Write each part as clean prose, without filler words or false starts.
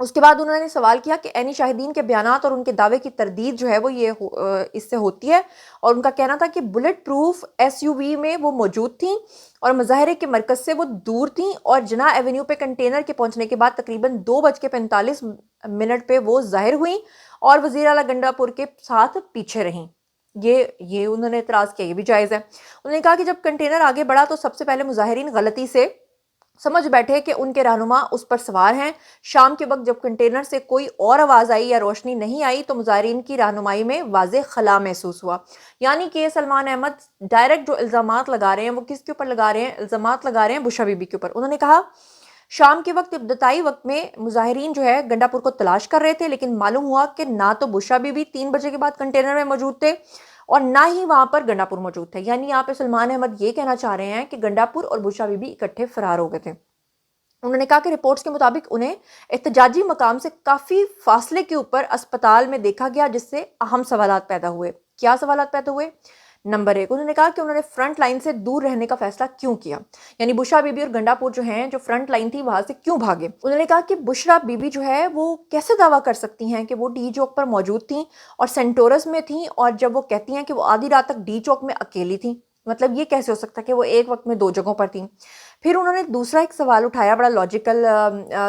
اس کے بعد انہوں نے سوال کیا کہ عینی شاہدین کے بیانات اور ان کے دعوے کی تردید جو ہے وہ اس سے ہوتی ہے، اور ان کا کہنا تھا کہ بلٹ پروف ایس یو وی میں وہ موجود تھیں اور مظاہرے کے مرکز سے وہ دور تھیں، اور جناح ایونیو پہ کنٹینر کے پہنچنے کے بعد تقریباً 2:45 پہ وہ ظاہر ہوئیں اور وزیر اعلیٰ گنڈا پور کے ساتھ پیچھے رہیں۔ یہ انہوں نے اعتراض کیا، یہ بھی جائز ہے۔ انہوں نے کہا کہ جب کنٹینر آگے بڑھا تو سب سے پہلے مظاہرین غلطی سے سمجھ بیٹھے کہ ان کے رہنما اس پر سوار ہیں۔ شام کے وقت جب کنٹینر سے کوئی اور آواز آئی یا روشنی نہیں آئی تو مظاہرین کی رہنمائی میں واضح خلا محسوس ہوا۔ یعنی کہ سلمان احمد ڈائریکٹ جو الزامات لگا رہے ہیں وہ کس کے اوپر لگا رہے ہیں؟ الزامات لگا رہے ہیں بشرا بی بی کے اوپر۔ انہوں نے کہا شام کے وقت ابتدائی وقت میں مظاہرین جو ہے گنڈا پور کو تلاش کر رہے تھے، لیکن معلوم ہوا کہ نہ تو بشرا بی بی 3 بجے کے بعد کنٹینر میں موجود تھے اور نہ ہی وہاں پر گنڈا پور موجود تھے۔ یعنی یہاں پہ سلمان احمد یہ کہنا چاہ رہے ہیں کہ گنڈا پور اور بشرا بی بی اکٹھے فرار ہو گئے تھے۔ انہوں نے کہا کہ رپورٹس کے مطابق انہیں احتجاجی مقام سے کافی فاصلے کے اوپر اسپتال میں دیکھا گیا، جس سے اہم سوالات پیدا ہوئے۔ کیا سوالات پیدا ہوئے؟ نمبر 1، انہوں نے کہا کہ انہوں نے فرنٹ لائن سے دور رہنے کا فیصلہ کیوں کیا؟ یعنی بشرا بی بی اور گنڈا پور جو ہیں، جو فرنٹ لائن تھی، وہاں سے کیوں بھاگے؟ انہوں نے کہا کہ بشرا بی بی جو ہے وہ کیسے دعویٰ کر سکتی ہیں کہ وہ ڈی چوک پر موجود تھیں اور سینٹورس میں تھیں، اور جب وہ کہتی ہیں کہ وہ آدھی رات تک ڈی چوک میں اکیلی تھیں، مطلب یہ کیسے ہو سکتا کہ وہ ایک وقت میں 2 جگہوں پر تھیں؟ پھر انہوں نے دوسرا ایک سوال اٹھایا بڑا لاجیکل،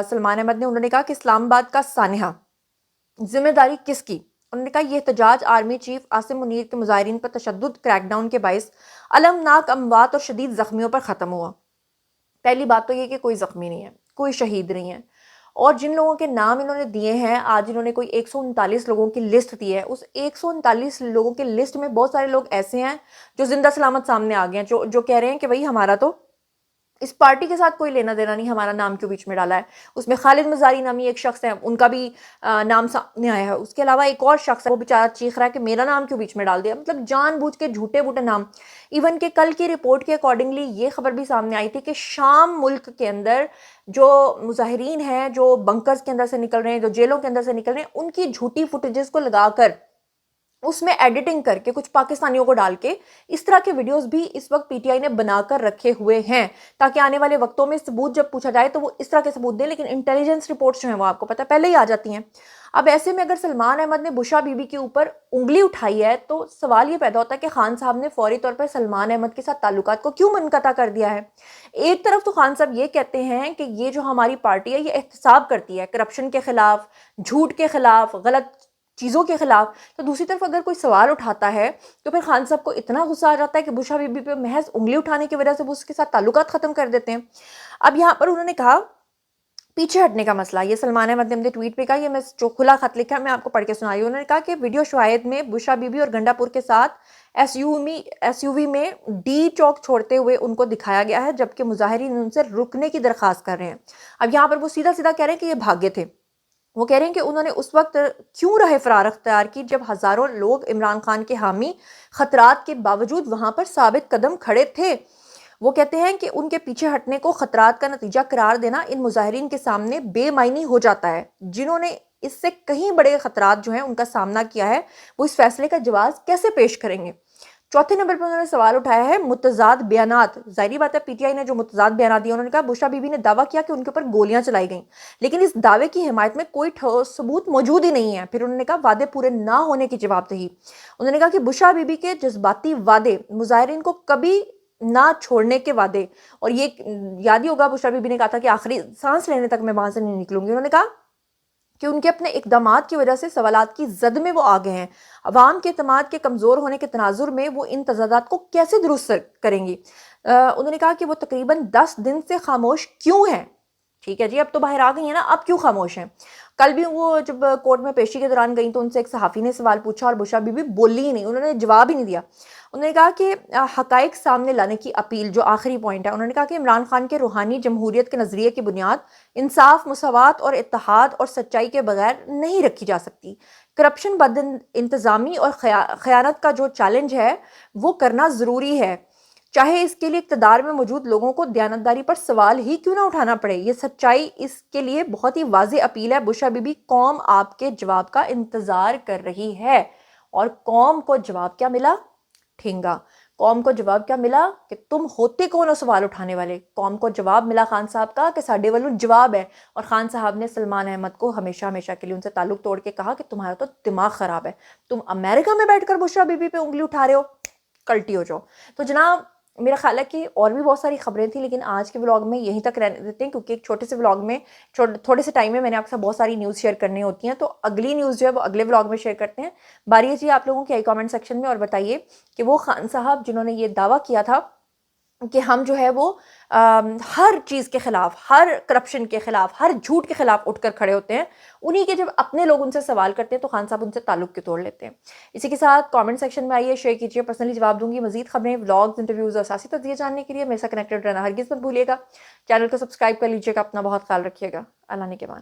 سلمان احمد نے، انہوں نے کہا کہ اسلام آباد کا سانحہ ذمہ داری کس کی؟ انہوں نے کہا یہ احتجاج آرمی چیف عاصم منیر کے مظاہرین پر تشدد کریک ڈاؤن کے باعث المناک اموات اور شدید زخمیوں پر ختم ہوا۔ پہلی بات تو یہ کہ کوئی زخمی نہیں ہے، کوئی شہید نہیں ہے، اور جن لوگوں کے نام انہوں نے دیے ہیں، آج انہوں نے کوئی 139 لوگوں کی لسٹ دی ہے، اس 139 لوگوں کی لسٹ میں بہت سارے لوگ ایسے ہیں جو زندہ سلامت سامنے آ گئے ہیں، جو کہہ رہے ہیں کہ بھئی ہمارا تو اس پارٹی کے ساتھ کوئی لینا دینا نہیں، ہمارا نام کیوں بیچ میں ڈالا ہے؟ اس میں خالد مزاری نامی ایک شخص ہے، ان کا بھی نام سامنے آیا ہے۔ اس کے علاوہ ایک اور شخص ہے، وہ بیچارہ چیخ رہا ہے کہ میرا نام کیوں بیچ میں ڈال دیا؟ مطلب جان بوجھ کے جھوٹے بوٹے نام۔ ایون کہ کل کی رپورٹ کے اکارڈنگلی یہ خبر بھی سامنے آئی تھی کہ شام ملک کے اندر جو مظاہرین ہیں، جو بنکرز کے اندر سے نکل رہے ہیں، جو جیلوں کے اندر سے نکل رہے ہیں، ان کی جھوٹی فوٹیجز کو لگا کر اس میں ایڈیٹنگ کر کے کچھ پاکستانیوں کو ڈال کے اس طرح کے ویڈیوز بھی اس وقت پی ٹی آئی نے بنا کر رکھے ہوئے ہیں، تاکہ آنے والے وقتوں میں ثبوت جب پوچھا جائے تو وہ اس طرح کے ثبوت دیں۔ لیکن انٹیلیجنس رپورٹس جو ہیں وہ آپ کو پتہ پہلے ہی آ جاتی ہیں۔ اب ایسے میں اگر سلمان احمد نے بشرا بی بی کے اوپر انگلی اٹھائی ہے تو سوال یہ پیدا ہوتا ہے کہ خان صاحب نے فوری طور پر سلمان احمد کے ساتھ تعلقات کو کیوں منقطع کر دیا ہے؟ ایک طرف تو خان صاحب یہ کہتے ہیں کہ یہ جو ہماری پارٹی ہے یہ احتساب کرتی ہے کرپشن کے خلاف، جھوٹ کے خلاف، غلط چیزوں کے خلاف، تو دوسری طرف اگر کوئی سوال اٹھاتا ہے تو پھر خان صاحب کو اتنا غصہ آ جاتا ہے کہ بشرا بی بی پہ محض انگلی اٹھانے کی وجہ سے وہ اس کے ساتھ تعلقات ختم کر دیتے ہیں۔ اب یہاں پر انہوں نے کہا پیچھے ہٹنے کا مسئلہ، یہ سلمان احمد نے اپنے ٹویٹ پہ کہا، یہ میں جو کھلا خط لکھا ہے میں آپ کو پڑھ کے سنا رہی ہوں۔ انہوں نے کہا کہ ویڈیو شواہد میں بشرا بی بی اور گنڈا پور کے ساتھ ایس یو وی میں ڈی چوک چھوڑتے ہوئے ان کو دکھایا گیا ہے، جبکہ مظاہرین ان سے رکنے کی درخواست کر رہے ہیں۔ اب یہاں پر وہ سیدھا سیدھا کہہ رہے ہیں کہ یہ بھاگے تھے۔ وہ کہہ رہے ہیں کہ انہوں نے اس وقت کیوں راہ فرار اختیار کی جب ہزاروں لوگ عمران خان کے حامی خطرات کے باوجود وہاں پر ثابت قدم کھڑے تھے۔ وہ کہتے ہیں کہ ان کے پیچھے ہٹنے کو خطرات کا نتیجہ قرار دینا ان مظاہرین کے سامنے بے معنی ہو جاتا ہے، جنہوں نے اس سے کہیں بڑے خطرات جو ہیں ان کا سامنا کیا ہے، وہ اس فیصلے کا جواز کیسے پیش کریں گے؟ چوتھے نمبر پر انہوں نے سوال اٹھایا ہے متضاد بیانات۔ ظاہری بات ہے پی ٹی آئی نے جو متضاد بیانات دیے، انہوں نے کہا بشرا بی بی نے دعویٰ کیا کہ ان کے اوپر گولیاں چلائی گئیں، لیکن اس دعوے کی حمایت میں کوئی ٹھوس ثبوت موجود ہی نہیں ہے۔ پھر انہوں نے کہا وعدے پورے نہ ہونے کی جواب دہی۔ انہوں نے کہا کہ بشرا بی بی کے جذباتی وعدے، مظاہرین کو کبھی نہ چھوڑنے کے وعدے، اور یہ یاد ہی ہوگا بشرا بی بی نے کہا تھا کہ آخری سانس لینے تک میں وہاں سے نہیں نکلوں گی۔ انہوں نے کہا کہ ان کے اپنے اقدامات کی وجہ سے سوالات کی زد میں وہ آگے ہیں، عوام کے اعتماد کے کمزور ہونے کے تناظر میں وہ ان تضادات کو کیسے درست کریں گی؟ انہوں نے کہا کہ وہ تقریباً 10 دن سے خاموش کیوں ہیں؟ ٹھیک ہے جی، اب تو باہر آ گئی ہیں نا، اب کیوں خاموش ہیں؟ کل بھی وہ جب کورٹ میں پیشی کے دوران گئیں تو ان سے ایک صحافی نے سوال پوچھا اور بشرا بی بی بولی ہی نہیں، انہوں نے جواب ہی نہیں دیا۔ انہوں نے کہا کہ حقائق سامنے لانے کی اپیل، جو آخری پوائنٹ ہے، انہوں نے کہا کہ عمران خان کے روحانی جمہوریت کے نظریے کی بنیاد انصاف، مساوات اور اتحاد اور سچائی کے بغیر نہیں رکھی جا سکتی۔ کرپشن، بد انتظامی اور خیانت کا جو چیلنج ہے وہ کرنا ضروری ہے، چاہے اس کے لیے اقتدار میں موجود لوگوں کو دیانتداری پر سوال ہی کیوں نہ اٹھانا پڑے۔ یہ سچائی اس کے لیے بہت ہی واضح اپیل ہے۔ بشرا بی بی، قوم آپ کے جواب کا انتظار کر رہی ہے، اور قوم کو جواب کیا ملا؟ ٹھینگا۔ قوم کو جواب کیا ملا کہ تم ہوتے کون ہو سوال اٹھانے والے. قوم کو جواب ملا خان صاحب کا کہ ساڈے والوں جواب ہے. اور خان صاحب نے سلمان احمد کو ہمیشہ ہمیشہ کے لیے ان سے تعلق توڑ کے کہا کہ تمہارا تو دماغ خراب ہے, تم امریکہ میں بیٹھ کر بشریٰ بی بی پہ انگلی اٹھا رہے ہو, کلٹی ہو جاؤ. تو جناب میرا خیال ہے کہ اور بھی بہت ساری خبریں تھیں, لیکن آج کے ولاگ میں یہیں تک رہنے دیتے ہیں, کیونکہ ایک چھوٹے سے ولاگ میں تھوڑے سے ٹائم میں نے آپ کے ساتھ بہت ساری نیوز شیئر کرنی ہوتی ہیں. تو اگلی نیوز جو ہے وہ اگلے ولاگ میں شیئر کرتے ہیں. باری ہے جی آپ لوگوں کی آئی کامنٹ سیکشن میں, اور بتائیے کہ وہ خان صاحب جنہوں نے یہ دعویٰ کیا تھا کہ ہم جو ہے وہ ہر چیز کے خلاف, ہر کرپشن کے خلاف, ہر جھوٹ کے خلاف اٹھ کر کھڑے ہوتے ہیں, انہی کے جب اپنے لوگ ان سے سوال کرتے ہیں تو خان صاحب ان سے تعلق کیوں توڑ لیتے ہیں. اسی کے ساتھ کامنٹ سیکشن میں آئیے, شیئر کیجیے, پرسنلی جواب دوں گی. مزید خبریں, ولاگز, انٹرویوز اور سیاسی تجزیے جاننے کے لیے میرے ساتھ کنیکٹڈ رہنا ہرگز مت بھولیے گا. چینل کو سبسکرائب کر لیجیے گا. اپنا بہت خیال رکھیے گا. اللہ نے کے مان.